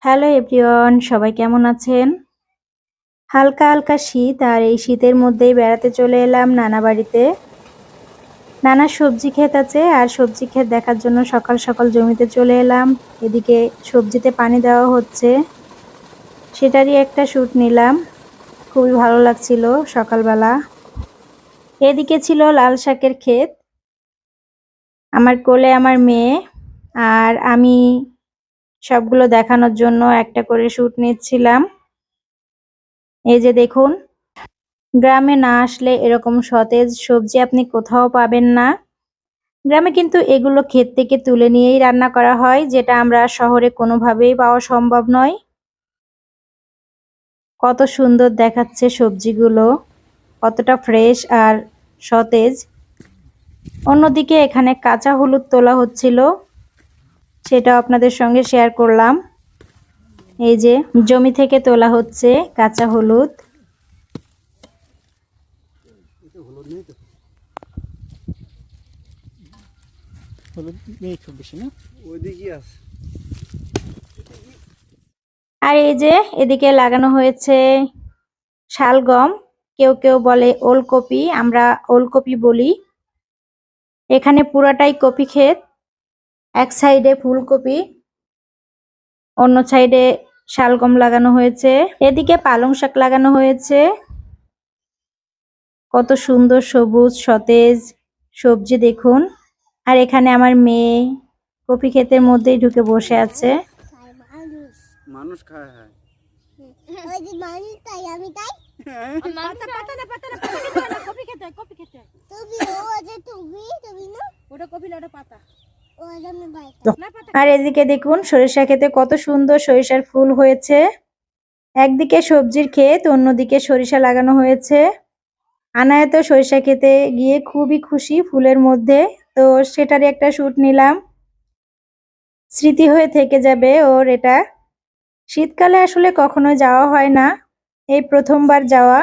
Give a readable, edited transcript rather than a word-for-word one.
Hello everyone, সবাই কেমন আছেন? হালকা হালকা শীত, আর এই শীতের মধ্যেই বেড়াতে চলে এলাম নানা বাড়িতে। নানা সবজি ক্ষেত আছে, আর সবজি ক্ষেত দেখার জন্য সকাল সকাল জমিতে চলে এলাম। এদিকে সবজিতে পানি দেওয়া হচ্ছে, সেটারই একটা শ্যুট নিলাম। খুবই ভালো লাগছিল সকালবেলা। এদিকে ছিল লাল শাকের ক্ষেত। আমার কোলে আমার মেয়ে, আর আমি সবগুলো দেখানোর জন্য একটা করে শ্যুট নিচ্ছিলাম। এই যে দেখুন, গ্রামে না আসলে এরকম সতেজ সবজি আপনি কোথাও পাবেন না। গ্রামে কিন্তু এগুলো ক্ষেত থেকে তুলে নিয়েই রান্না করা হয়, যেটা আমরা শহরে কোনোভাবেই পাওয়া সম্ভব নয়। কত সুন্দর দেখাচ্ছে সবজিগুলো, কতটা ফ্রেশ আর সতেজ। অন্যদিকে এখানে কাঁচা হলুদ তোলা হচ্ছিল, সেটা আপনাদের সঙ্গে শেয়ার করলাম। এই যে জমি থেকে তোলা হচ্ছে কাঁচা হলুদ। আর এই যে এদিকে লাগানো হয়েছে শালগম, কেউ কেউ বলে ওলকপি, আমরা ওলকপি বলি। এখানে পুরাটাই কপি ক্ষেত, এক সাইডে ফুলকপি, অন্য সাইডে শালগম লাগানো হয়েছে। এদিকে পালং শাক লাগানো হয়েছে। কত সুন্দর সবুজ সতেজ সবজি দেখুন। আর এখানে আমার মেয়ে কপি ক্ষেতের মধ্যেই ঢুকে বসে আছে। মানুষ খায় আর এদিকে দেখুন সরিষা ক্ষেতে কত সুন্দর সরিষার ফুল হয়েছে। একদিকে সবজির ক্ষেত, অন্যদিকে সরিষা লাগানো হয়েছে। আনায়াত সরিষা খেতে গিয়ে খুবই খুশি ফুলের মধ্যে, তো সেটারই একটা শ্যুট নিলাম। স্মৃতি হয়ে থেকে যাবে ওর এটা। শীতকালে আসলে কখনো যাওয়া হয় না, এই প্রথমবার যাওয়া।